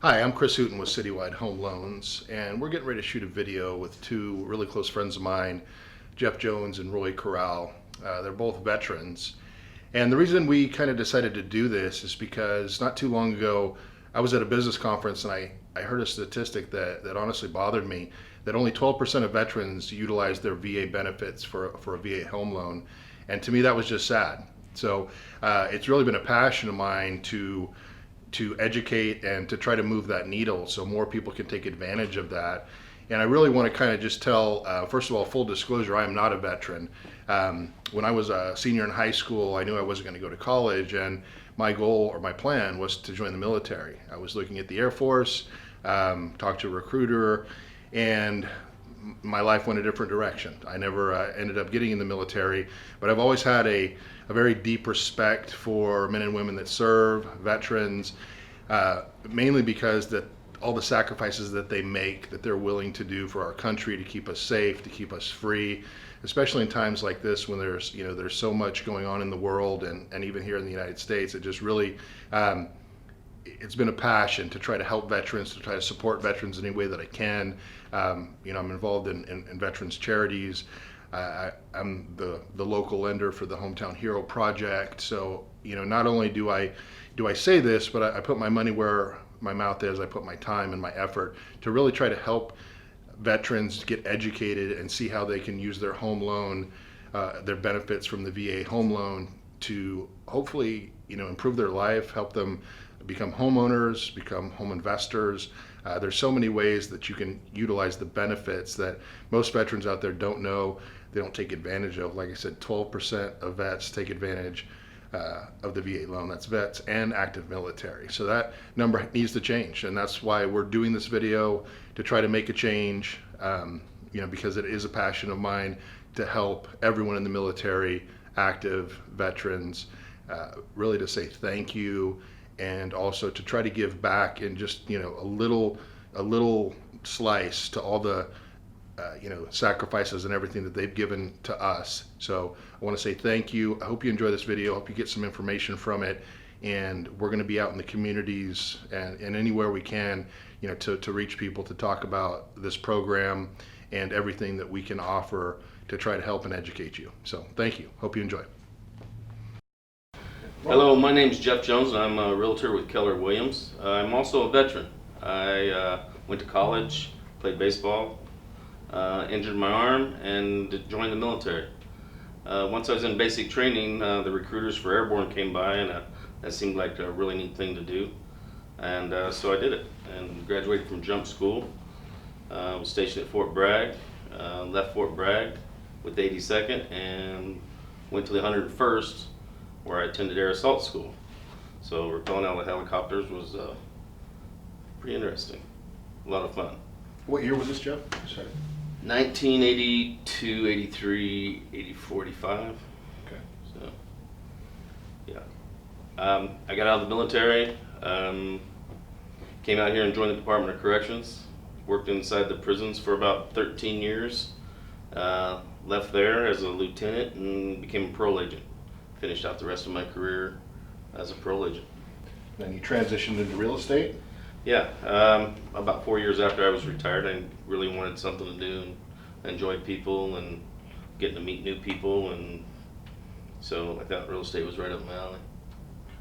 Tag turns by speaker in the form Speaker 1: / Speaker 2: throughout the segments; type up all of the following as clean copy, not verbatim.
Speaker 1: Hi, I'm Chris Hooten with Citywide Home Loans, and we're getting ready to shoot a video with two really close friends of mine, Jeff Jones and Rolando Corral. They're both veterans. And the reason we kind of decided to do this is because not too long ago, I was at a business conference and I heard a statistic that honestly bothered me, that only 12% of veterans utilize their VA benefits for a VA home loan. And to me, that was just sad. So it's really been a passion of mine to educate and to try to move that needle so more people can take advantage of that. And I really want to kind of just tell, first of all, full disclosure, I am not a veteran. When I was a senior in high school, I knew I wasn't going to go to college, and my goal or my plan was to join the military. I was looking at the Air Force, talked to a recruiter, and my life went a different direction. I never ended up getting in the military, but I've always had a very deep respect for men and women that serve, veterans, mainly because that all the sacrifices that they make, that they're willing to do for our country to keep us safe, to keep us free, especially in times like this when there's so much going on in the world and even here in the United States. It just really it's been a passion to try to help veterans, to try to support veterans in any way that I can. I'm involved in veterans charities. I'm the local lender for the Hometown Hero Project. So, not only do I say this, but I put my money where my mouth is. I put my time and my effort to really try to help veterans get educated and see how they can use their home loan, their benefits from the VA home loan to hopefully, improve their life, help them become homeowners, become home investors. There's so many ways that you can utilize the benefits that most veterans out there don't know, they don't take advantage of. Like I said, 12% of vets take advantage of the VA loan. That's vets and active military. So that number needs to change, and that's why we're doing this video to try to make a change. Because it is a passion of mine to help everyone in the military, active veterans, really to say thank you, and also to try to give back in just a little slice to all the sacrifices and everything that they've given to us. So I want to say thank you. I hope you enjoy this video. I hope you get some information from it. And we're going to be out in the communities and anywhere we can, to reach people, to talk about this program and everything that we can offer to try to help and educate you. So thank you. Hope you enjoy.
Speaker 2: Hello, my name is Jeff Jones, and I'm a realtor with Keller Williams. I'm also a veteran. I went to college, played baseball, injured my arm, and joined the military. Once I was in basic training, the recruiters for airborne came by, and that seemed like a really neat thing to do. And so I did it and graduated from jump school. Was stationed at Fort Bragg, left Fort Bragg with the 82nd and went to the 101st, where I attended air assault school. So repelling out with helicopters was pretty interesting, a lot of fun.
Speaker 1: What year was this, Jeff? Sorry.
Speaker 2: 1982, 83, 84, 85.
Speaker 1: Okay.
Speaker 2: So, yeah. I got out of the military, came out here and joined the Department of Corrections, worked inside the prisons for about 13 years, left there as a lieutenant and became a parole agent. Finished out the rest of my career as a parole agent.
Speaker 1: Then you transitioned into real estate?
Speaker 2: Yeah, about 4 years after I was retired, I really wanted something to do and enjoy people and getting to meet new people, and so I thought real estate was right up my alley.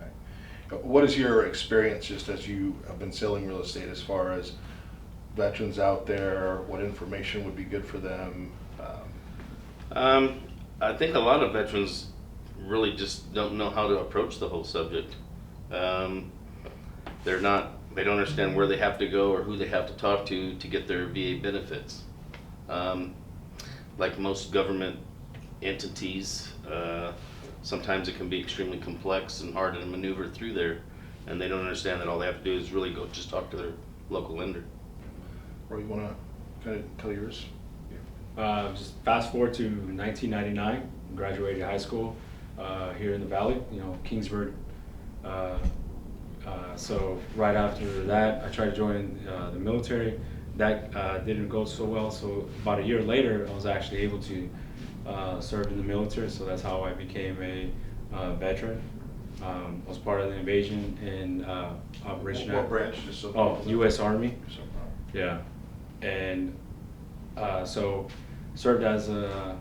Speaker 1: Okay. What is your experience just as you have been selling real estate as far as veterans out there? What information would be good for them?
Speaker 2: I think a lot of veterans really just don't know how to approach the whole subject. They don't understand where they have to go or who they have to talk to get their VA benefits. Like most government entities, sometimes it can be extremely complex and hard to maneuver through there, and they don't understand that all they have to do is really go just talk to their local lender.
Speaker 1: Or you want to kind of tell yours?
Speaker 3: Just fast forward to 1999, graduated high school here in the Valley, Kingsburg. So right after that, I tried to join the military. That didn't go so well. So about a year later, I was actually able to serve in the military. So that's how I became a veteran. I was part of the invasion in Operation.
Speaker 1: What branch? Just so
Speaker 3: Oh,
Speaker 1: people know.
Speaker 3: U.S. Army.
Speaker 1: So,
Speaker 3: Yeah, and so served as a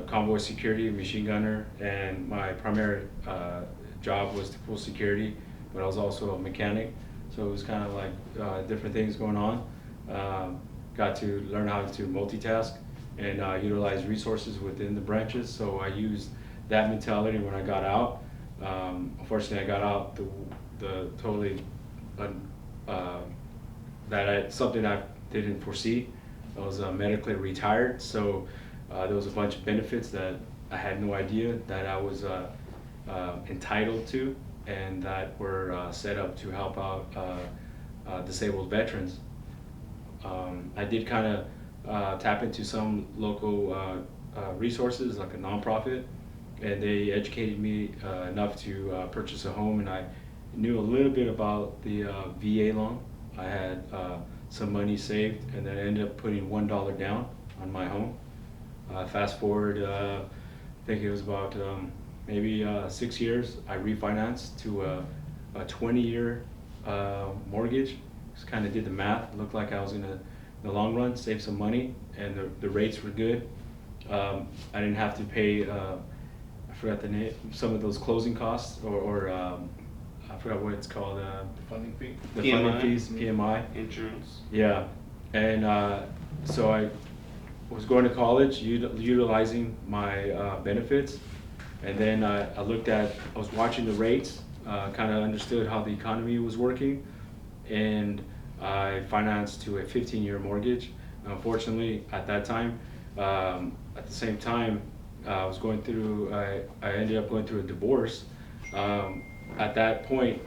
Speaker 3: convoy security machine gunner, and my primary job was to pull security, but I was also a mechanic, so it was kind of like different things going on. Got to learn how to multitask and utilize resources within the branches, so I used that mentality when I got out. Unfortunately, I got out the totally something I didn't foresee. I was medically retired, so there was a bunch of benefits that I had no idea that I was entitled to, and that were set up to help out disabled veterans. I did kind of tap into some local resources, like a nonprofit, and they educated me enough to purchase a home, and I knew a little bit about the VA loan. I had some money saved, and then I ended up putting $1 down on my home. Fast forward, I think it was about maybe 6 years, I refinanced to a 20-year mortgage. Just kind of did the math. It looked like I was gonna, in the long run, save some money, and the rates were good. I didn't have to pay, I forgot the name, some of those closing costs, or I forgot what it's called.
Speaker 1: funding fee.
Speaker 3: The
Speaker 2: PMI.
Speaker 3: funding fees, PMI.
Speaker 2: Insurance.
Speaker 3: Yeah, and so I was going to college, utilizing my benefits, and then I was watching the rates, kind of understood how the economy was working, and I financed to a 15-year mortgage. Unfortunately, at that time, at the same time, I ended up going through a divorce. At that point,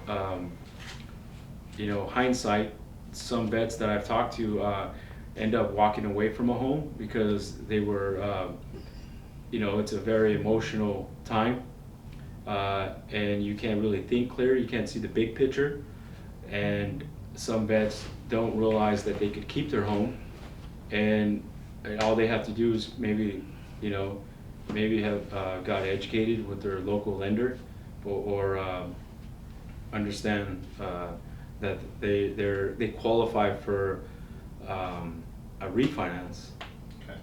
Speaker 3: hindsight, some vets that I've talked to end up walking away from a home because they were, it's a very emotional time, and you can't really think clear, you can't see the big picture, and some vets don't realize that they could keep their home, and all they have to do is maybe have got educated with their local lender, or understand that they qualify for a refinance.
Speaker 1: Okay.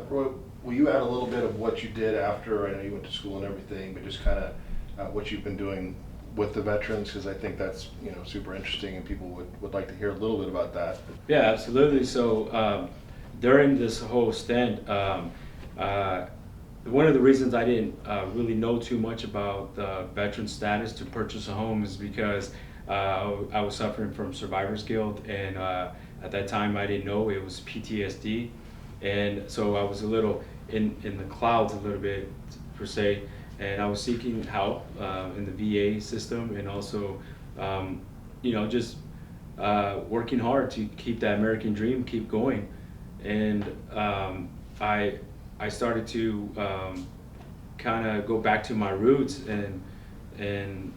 Speaker 1: Roy, will you add a little bit of what you did after? I know you went to school and everything, but just kind of what you've been doing with the veterans, because I think that's super interesting, and people would like to hear a little bit about that.
Speaker 3: Yeah, absolutely. So during this whole stint, one of the reasons I didn't really know too much about the veteran status to purchase a home is because I was suffering from survivor's guilt, and at that time I didn't know it was PTSD, and so I was a little in the clouds a little bit, per se, and I was seeking help in the VA system, and also just working hard to keep that American dream keep going. And I started to kind of go back to my roots, and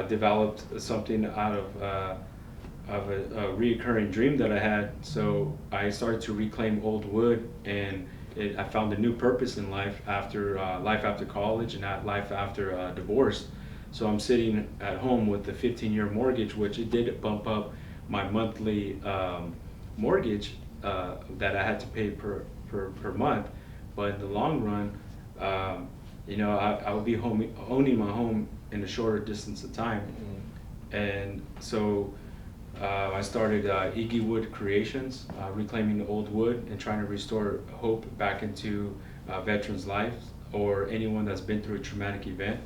Speaker 3: developed something out of a reoccurring dream that I had. So I started to reclaim old wood, and I found a new purpose in life after college, and life after divorce. So I'm sitting at home with the 15-year mortgage, which it did bump up my monthly mortgage that I had to pay per month. But in the long run, I would be owning my home in a shorter distance of time. Mm-hmm. And so I started Iggy Wood Creations, reclaiming the old wood and trying to restore hope back into veterans' lives, or anyone that's been through a traumatic event.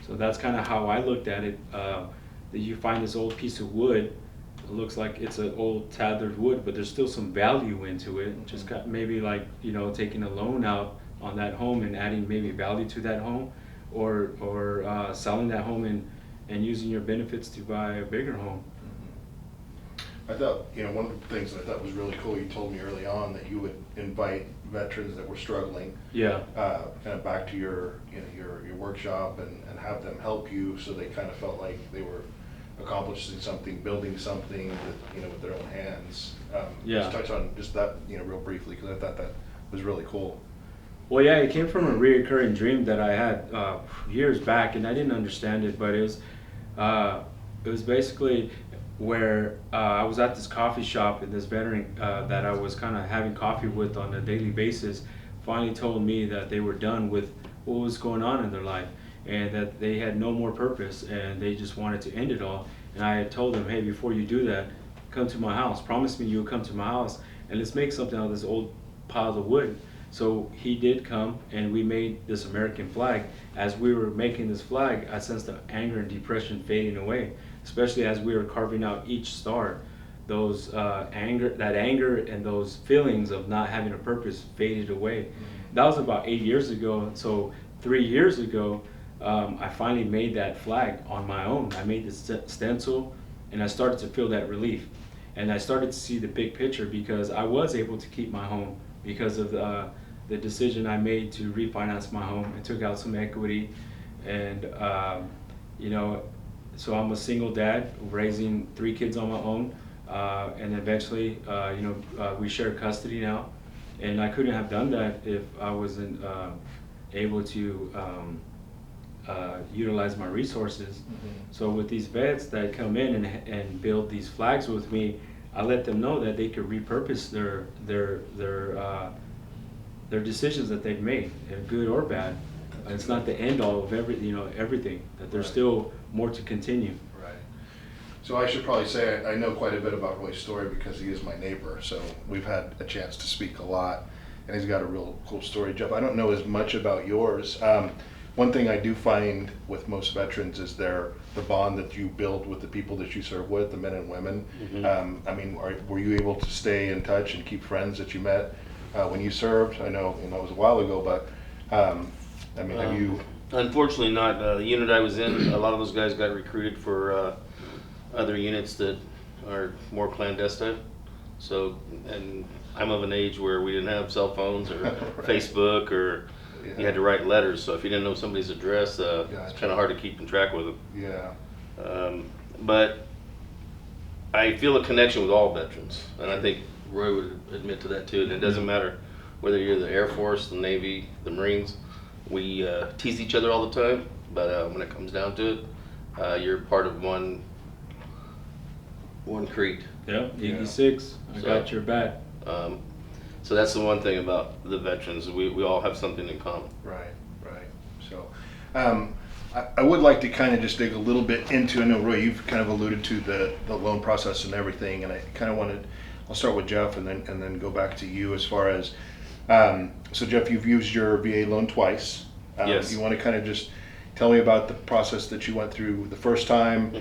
Speaker 3: So that's kind of how I looked at it. That you find this old piece of wood, it looks like it's an old tethered wood, but there's still some value into it. Just got maybe like taking a loan out on that home and adding maybe value to that home, or selling that home and using your benefits to buy a bigger home.
Speaker 1: I thought, one of the things that I thought was really cool, you told me early on that you would invite veterans that were struggling,
Speaker 3: Yeah.
Speaker 1: Kind of back to your workshop, and have them help you, so they kind of felt like they were accomplishing something, building something that, with their own hands.
Speaker 3: Yeah.
Speaker 1: Just touch on just that, real briefly, because I thought that was really cool.
Speaker 3: Well, yeah, it came from a reoccurring dream that I had years back, and I didn't understand it, but it was basically where I was at this coffee shop, and this veteran that I was kind of having coffee with on a daily basis finally told me that they were done with what was going on in their life, and that they had no more purpose, and they just wanted to end it all. And I had told them, hey, before you do that, come to my house. Promise me you'll come to my house, and let's make something out of this old pile of wood. So he did come, and we made this American flag. As we were making this flag, I sensed the anger and depression fading away, especially as we were carving out each star. Those anger and those feelings of not having a purpose faded away. That was about 8 years ago. So 3 years ago, I finally made that flag on my own. I made this stencil, and I started to feel that relief. And I started to see the big picture, because I was able to keep my home because of the decision I made to refinance my home and took out some equity. And you know, so I'm a single dad raising 3 kids on my own, and eventually we share custody now, and I couldn't have done that if I wasn't able to utilize my resources. So with these vets that come in and build these flags with me, I let them know that they could repurpose their decisions that they've made, good or bad. It's not the end all of everything. That there's still more to continue.
Speaker 1: Right. So I should probably say I know quite a bit about Roy's story because he is my neighbor. So we've had a chance to speak a lot, and he's got a real cool story. Jeff, I don't know as much about yours. One thing I do find with most veterans is the bond that you build with the people that you serve with, the men and women. I mean, were you able to stay in touch and keep friends that you met when you served? I know it was a while ago, but I mean, have you?
Speaker 2: Unfortunately not. The unit I was in, a lot of those guys got recruited for other units that are more clandestine. So, and I'm of an age where we didn't have cell phones or
Speaker 1: Right.
Speaker 2: Facebook, or you had to write letters. So if you didn't know somebody's address, it's
Speaker 1: Gotcha.
Speaker 2: kind of hard to keep in track with them.
Speaker 1: Yeah.
Speaker 2: But I feel a connection with all veterans, and I think Roy would admit to that too. And it doesn't matter whether you're the Air Force, the Navy, the Marines. We tease each other all the time, but when it comes down to it, you're part of one creed.
Speaker 3: Yep,
Speaker 1: Yeah.
Speaker 3: 86. I got your back.
Speaker 2: So that's the one thing about the veterans. We all have something in common.
Speaker 1: Right. So I would like to kind of just dig a little bit into, I know Roy, you've kind of alluded to the loan process and everything, and I kind of I'll start with Jeff and then go back to you as far as, so Jeff, you've used your VA loan twice.
Speaker 2: Yes.
Speaker 1: You want to kind of just tell me about the process that you went through the first time,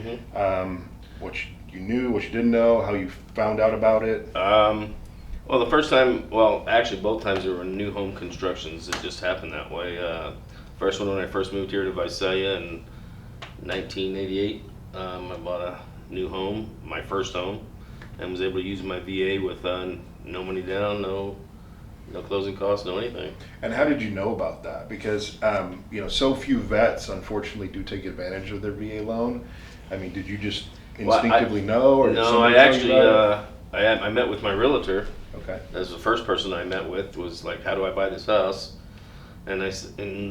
Speaker 1: what you knew, what you didn't know, how you found out about it?
Speaker 2: Well, the first time, actually both times there were new home constructions. It just happened that way. First one when I first moved here to Visalia in 1988, I bought a new home, my first home, and was able to use my VA with no money down, no closing costs, no anything.
Speaker 1: And how did you know about that? Because so few vets unfortunately do take advantage of their VA loan. I mean, did you just instinctively know, or did
Speaker 2: No,
Speaker 1: somebody
Speaker 2: I
Speaker 1: tell you
Speaker 2: actually
Speaker 1: about
Speaker 2: I met with my realtor.
Speaker 1: Okay.
Speaker 2: That's the first person I met with. Was like, how do I buy this house? And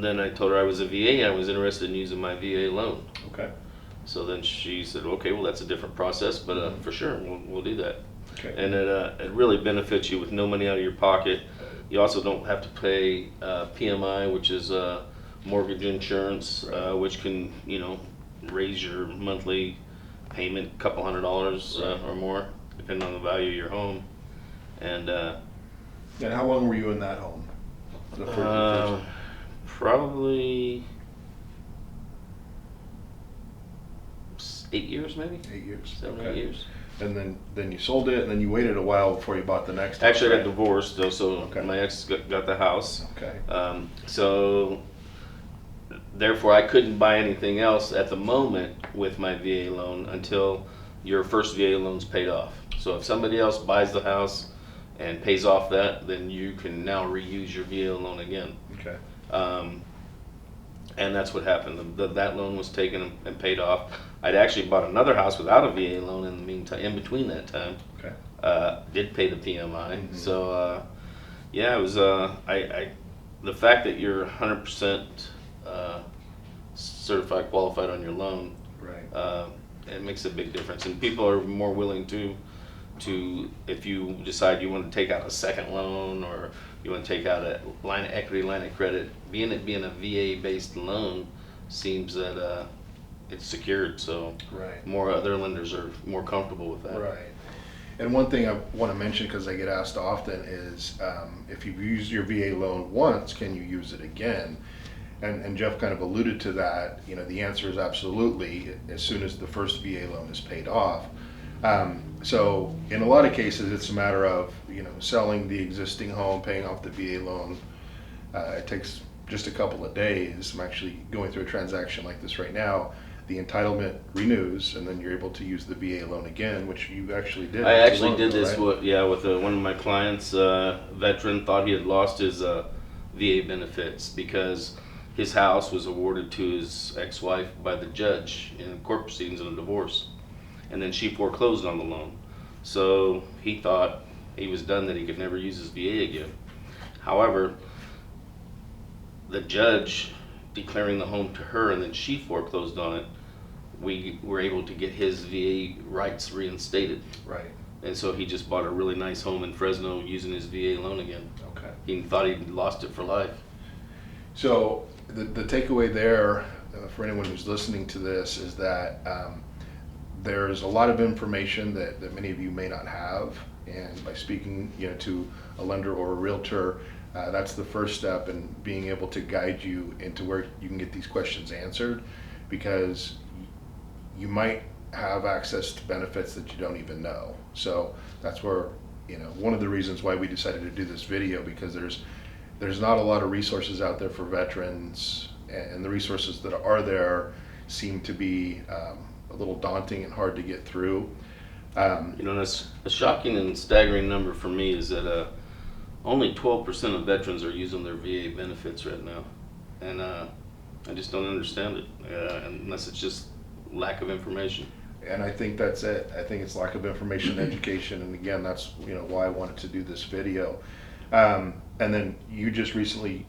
Speaker 2: then I told her I was a VA. I was interested in using my VA loan.
Speaker 1: Okay.
Speaker 2: So then she said, okay, well that's a different process, but for sure we'll do that.
Speaker 1: Okay.
Speaker 2: And it really benefits you with no money out of your pocket. You also don't have to pay PMI, which is mortgage insurance, which can raise your monthly payment a couple $100 or more, depending on the value of your home. And
Speaker 1: And how long were you in that home? The first
Speaker 2: probably 8 years, maybe
Speaker 1: 8 years.
Speaker 2: 7
Speaker 1: Okay.
Speaker 2: 8 years.
Speaker 1: And then you sold it, and then you waited a while before you bought the next house,
Speaker 2: Actually, I
Speaker 1: right?
Speaker 2: got divorced though, so
Speaker 1: Okay.
Speaker 2: my ex got the house.
Speaker 1: Okay.
Speaker 2: So therefore, I couldn't buy anything else at the moment with my VA loan until your first VA loan's paid off. So if somebody else buys the house and pays off that, then you can now reuse your VA loan again.
Speaker 1: Okay.
Speaker 2: And that's what happened. That loan was taken and paid off. I'd actually bought another house without a VA loan in the meantime. In between that time,
Speaker 1: Okay.
Speaker 2: did pay the PMI.
Speaker 1: Mhm.
Speaker 2: So yeah, it was. I the fact that you're 100% certified qualified on your loan,
Speaker 1: Right.
Speaker 2: it makes a big difference, and people are more willing to if you decide you want to take out a second loan or you want to take out a line of equity, line of credit, being a VA based loan seems that it's secured, so
Speaker 1: Right.
Speaker 2: more other lenders are more comfortable with that.
Speaker 1: Right. And one thing I want to mention, because I get asked often, is if you've used your VA loan once, can you use it again? And Jeff kind of alluded to that. You know, the answer is absolutely, as soon as the first VA loan is paid off. So in a lot of cases, it's a matter of, you know, selling the existing home, paying off the VA loan. It takes just a couple of days. I'm actually going through a transaction like this right now. The entitlement renews, and then you're able to use the VA loan again, which you actually did.
Speaker 2: I
Speaker 1: not too
Speaker 2: actually
Speaker 1: long
Speaker 2: did
Speaker 1: ago,
Speaker 2: this
Speaker 1: right?
Speaker 2: with one of my clients, veteran, thought he had lost his VA benefits because his house was awarded to his ex-wife by the judge in court proceedings in a divorce, and then she foreclosed on the loan. So he thought he was done, that he could never use his VA again. However, the judge declaring the home to her and then she foreclosed on it, we were able to get his VA rights reinstated.
Speaker 1: Right.
Speaker 2: And so he just bought a really nice home in Fresno using his VA loan again.
Speaker 1: Okay.
Speaker 2: He thought he'd lost it for life.
Speaker 1: So the takeaway there for anyone who's listening to this is that there's a lot of information that many of you may not have, and by speaking, you know, to a lender or a realtor, that's the first step in being able to guide you into where you can get these questions answered, because you might have access to benefits that you don't even know. So that's where, you know, one of the reasons why we decided to do this video, because there's not a lot of resources out there for veterans, and the resources that are there seem to be a little daunting and hard to get through.
Speaker 2: You know, that's a shocking and staggering number for me, is that only 12% of veterans are using their VA benefits right now. And I just don't understand it, unless it's just lack of information.
Speaker 1: And I think that's it. I think it's lack of information and education. And again, that's, you know, why I wanted to do this video. And then you just recently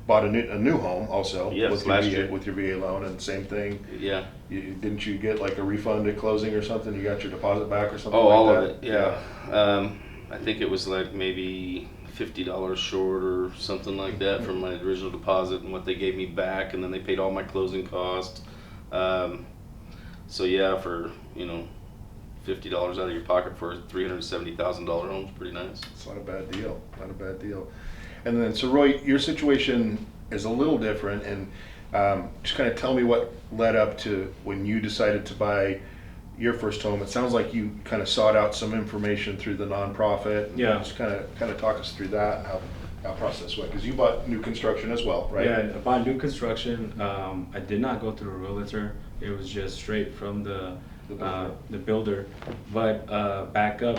Speaker 1: bought a new home also.
Speaker 2: Yes,
Speaker 1: with your
Speaker 2: last
Speaker 1: VA,
Speaker 2: year.
Speaker 1: with your VA loan, and same thing.
Speaker 2: Yeah.
Speaker 1: Didn't you get like a refund at closing or something? You got your deposit back or something
Speaker 2: Oh,
Speaker 1: like
Speaker 2: all
Speaker 1: that?
Speaker 2: of it. Yeah. I think it was like maybe $50 short or something like that from my original deposit and what they gave me back, and then they paid all my closing costs. So yeah, for, you know, $50 out of your pocket for a $370,000 home is pretty nice.
Speaker 1: It's not a bad deal. Not a bad deal. And then, so Roy, your situation is a little different, and just kind of tell me what led up to when you decided to buy your first home. It sounds like you kind of sought out some information through the nonprofit.
Speaker 3: Yeah.
Speaker 1: Just kind of talk us through that and how process went, because you bought new construction as well, right?
Speaker 3: Yeah, I bought new construction. I did not go through a realtor. It was just straight from the builder. But back up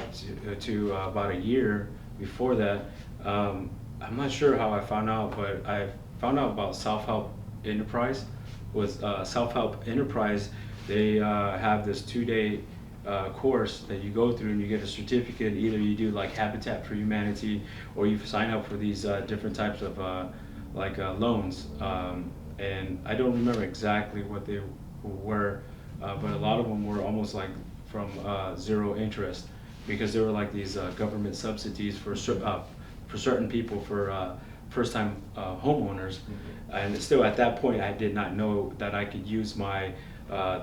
Speaker 3: to about a year before that, I'm not sure how I found out, but I found out about Self-Help Enterprise. With Self-Help Enterprise, they have this 2-day course that you go through, and you get a certificate. Either you do like Habitat for Humanity, or you sign up for these different types of loans. And I don't remember exactly what they were, but a lot of them were almost like from zero interest, because they were like these government subsidies for certain people, for first-time homeowners. And still at that point, I did not know that I could use my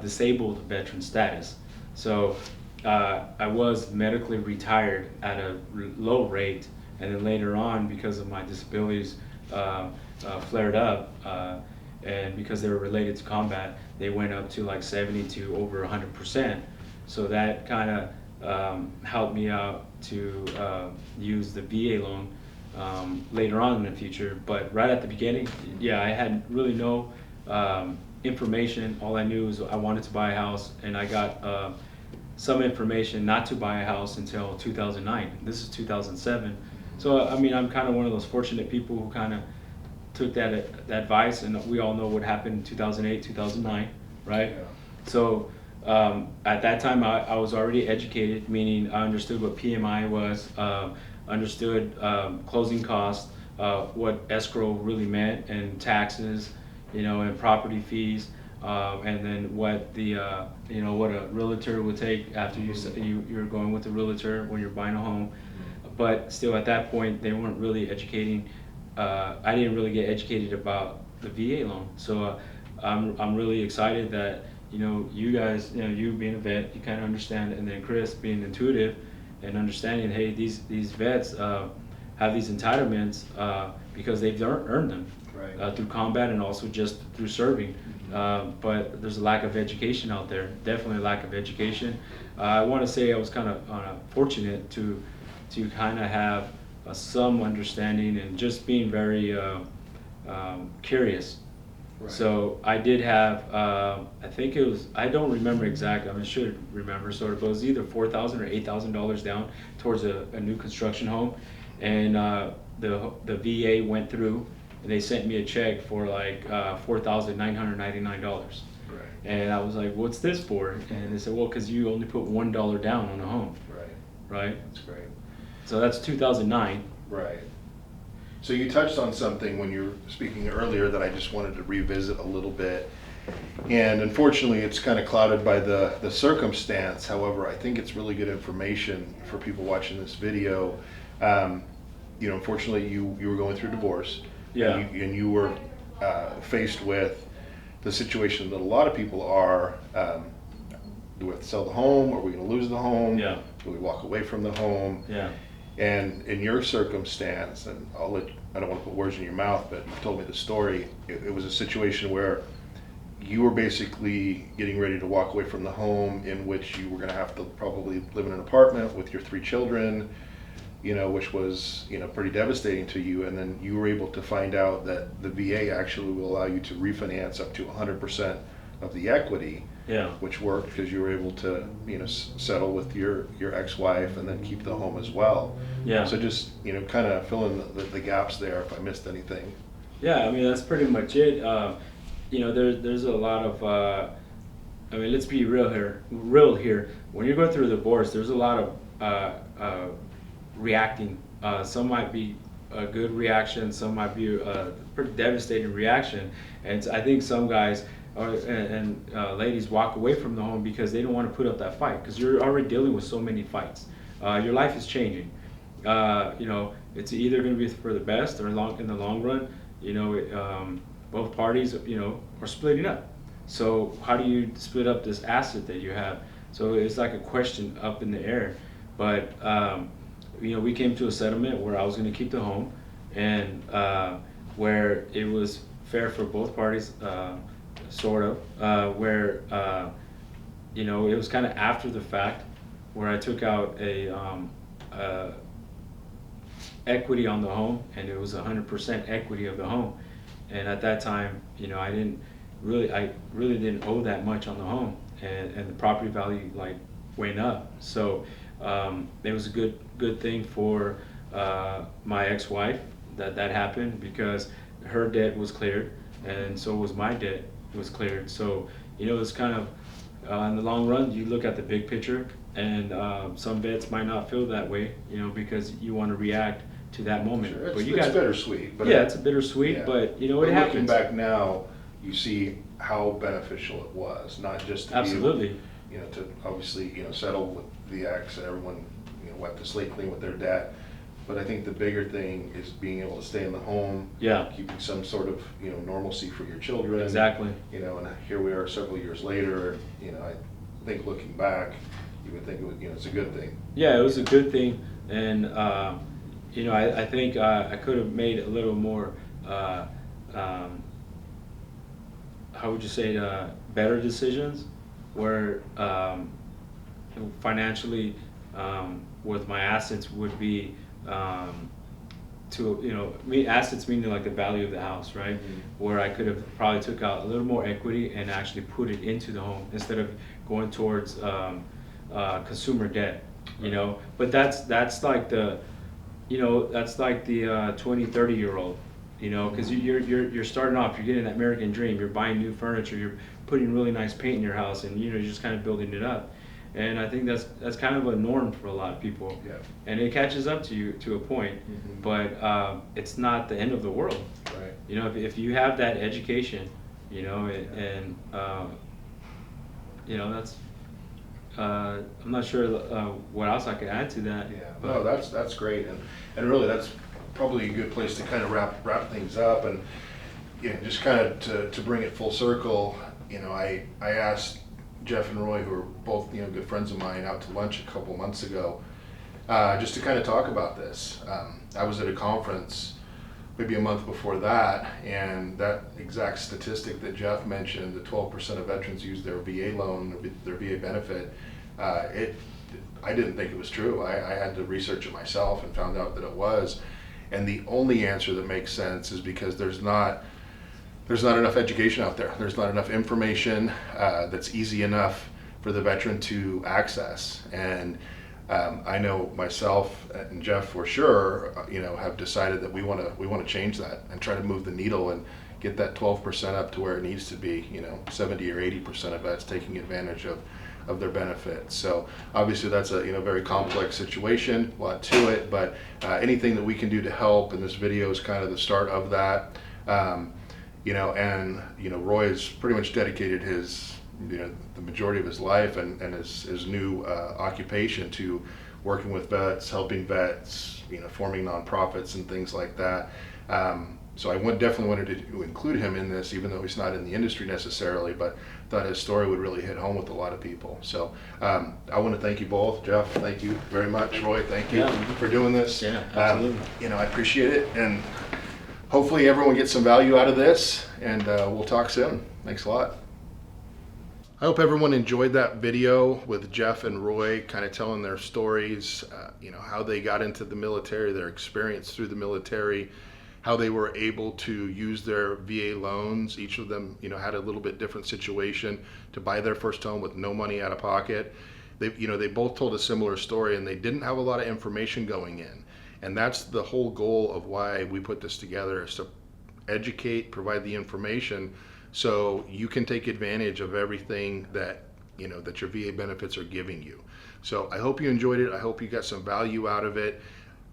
Speaker 3: disabled veteran status. So I was medically retired at a low rate, and then later on, because of my disabilities flared up, and because they were related to combat, they went up to like 70 to over 100%. So that kind of helped me out to use the VA loan later on in the future. But right at the beginning, yeah, I had really no information. All I knew was I wanted to buy a house, and I got some information not to buy a house until 2009. This is 2007. So I mean, I'm kind of one of those fortunate people who kind of took that advice, and we all know what happened in 2008, 2009, right?
Speaker 1: Yeah.
Speaker 3: So at that time, I was already educated, meaning I understood what PMI was, understood closing costs, what escrow really meant, and taxes, and property fees, and then what the what a realtor would take after you're going with a realtor when you're buying a home. But still, at that point, they weren't really educating. I didn't really get educated about the VA loan, so I'm really excited that you guys, you being a vet, you kind of understand, and then Chris being intuitive and understanding, hey, these vets have these entitlements because they've earned them through combat and also just through serving. But there's a lack of education out there, definitely a lack of education. I want to say I was kind of fortunate to kind of have some understanding and just being very curious.
Speaker 1: Right.
Speaker 3: So I did have, I think it was, I don't remember exactly, I should remember sort of, but it was either $4,000 or $8,000 down towards a new construction home. And the VA went through and they sent me a check for like $4,999.
Speaker 1: Right.
Speaker 3: And I was like, what's this for? And they said, well, because you only put $1 down on a home. Right?
Speaker 1: That's great.
Speaker 3: So that's 2009.
Speaker 1: Right. So you touched on something when you were speaking earlier that I just wanted to revisit a little bit. And unfortunately, it's kind of clouded by the circumstance. However, I think it's really good information for people watching this video. Unfortunately, you were going through divorce.
Speaker 3: Yeah.
Speaker 1: And you were faced with the situation that a lot of people are. Do we have to sell the home? Are we going to lose the home?
Speaker 3: Yeah.
Speaker 1: Do we walk away from the home?
Speaker 3: Yeah.
Speaker 1: And in your circumstance, and I don't want to put words in your mouth, but you told me the story. It was a situation where you were basically getting ready to walk away from the home, in which you were going to have to probably live in an apartment with your 3 children, which was, pretty devastating to you. And then you were able to find out that the VA actually will allow you to refinance up to 100% of the equity.
Speaker 3: Yeah.
Speaker 1: Which worked because you were able to, settle with your ex-wife and then keep the home as well.
Speaker 3: Yeah.
Speaker 1: So just, kind of fill in the gaps there if I missed anything.
Speaker 3: Yeah, I mean, that's pretty much it. There's a lot of, let's be real here. When you're going through a divorce, there's a lot of reacting. Some might be a good reaction, some might be a pretty devastating reaction. And I think some guys and ladies walk away from the home because they don't want to put up that fight, because you're already dealing with so many fights. Your life is changing. It's either going to be for the best or in the long run. Both parties are splitting up. So how do you split up this asset that you have? So it's like a question up in the air. But we came to a settlement where I was going to keep the home, and where it was fair for both parties. Sort of, where it was kind of after the fact, where I took out a equity on the home, and it was 100% equity of the home. And at that time, I really didn't owe that much on the home, and the property value went up. So it was a good thing for my ex-wife that happened, because her debt was cleared, and so was my debt was cleared. So it's kind of in the long run, you look at the big picture, and some vets might not feel that way, because you want to react to that moment.
Speaker 1: Sure.
Speaker 3: But
Speaker 1: it's bittersweet. But
Speaker 3: yeah, it's a bittersweet,
Speaker 1: yeah.
Speaker 3: But it
Speaker 1: Looking
Speaker 3: happens.
Speaker 1: back now, you see how beneficial it was, not just to
Speaker 3: Absolutely.
Speaker 1: you, to obviously settle with the ex and everyone wipe the slate clean with their debt. But I think the bigger thing is being able to stay in the home,
Speaker 3: Yeah.
Speaker 1: keeping some sort of normalcy for your children.
Speaker 3: Exactly.
Speaker 1: And here we are several years later. I think looking back, you would think it's a good thing.
Speaker 3: Yeah, it was a good thing, and I think I could have made a little more. How would you say better decisions, where financially, with my assets would be. Assets meaning like the value of the house, right?
Speaker 1: Mm-hmm.
Speaker 3: Where I could have probably took out a little more equity and actually put it into the home instead of going towards consumer debt, But that's like the 20, 30-year-old, because you're starting off, you're getting that American dream, you're buying new furniture, you're putting really nice paint in your house, and you're just kind of building it up. And I think that's kind of a norm for a lot of people.
Speaker 1: Yeah.
Speaker 3: And it catches up to you to a point, but it's not the end of the world.
Speaker 1: Right.
Speaker 3: You know, if you have that education, you know, and you know, that's I'm not sure what else I could add to that.
Speaker 1: Yeah,
Speaker 3: but
Speaker 1: no, that's great, and really that's probably a good place to kind of wrap things up, and you know, just kind of to bring it full circle. You know, I asked Jeff and Roy, who are both, you know, good friends of mine, out to lunch a couple months ago, just to kind of talk about this. I was at a conference maybe a month before that, and that exact statistic that Jeff mentioned, that 12% of veterans use their VA loan or their VA benefit, I didn't think it was true. I had to research it myself and found out that it was. And the only answer that makes sense is because there's not enough education out there. There's not enough information that's easy enough for the veteran to access. And I know myself and Jeff for sure, you know, have decided that we want to change that and try to move the needle and get that 12% up to where it needs to be. You know, 70 or 80% of vets taking advantage of their benefits. So obviously that's a, you know, very complex situation, a lot to it, but anything that we can do to help, and this video is kind of the start of that. You know, and you know, Roy has pretty much dedicated his, you know, the majority of his life and his new occupation to working with vets, helping vets, you know, forming nonprofits and things like that. So I definitely wanted to include him in this, even though he's not in the industry necessarily, but thought his story would really hit home with a lot of people. So I want to thank you both. Jeff, thank you very much. Roy, thank you for doing this.
Speaker 3: Yeah, absolutely.
Speaker 1: You know, I appreciate it, and hopefully everyone gets some value out of this, and we'll talk soon. Thanks a lot. I hope everyone enjoyed that video with Jeff and Roy kind of telling their stories, you know, how they got into the military, their experience through the military, how they were able to use their VA loans. Each of them, you know, had a little bit different situation to buy their first home with no money out of pocket. They both told a similar story, and they didn't have a lot of information going in. And that's the whole goal of why we put this together, is to educate, provide the information so you can take advantage of everything that, you know, that your VA benefits are giving you. So I hope you enjoyed it. I hope you got some value out of it.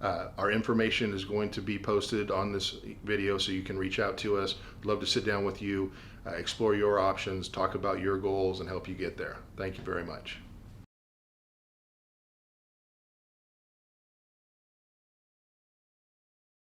Speaker 1: Our information is going to be posted on this video, so you can reach out to us. Love to sit down with you, explore your options, talk about your goals, and help you get there. Thank you very much.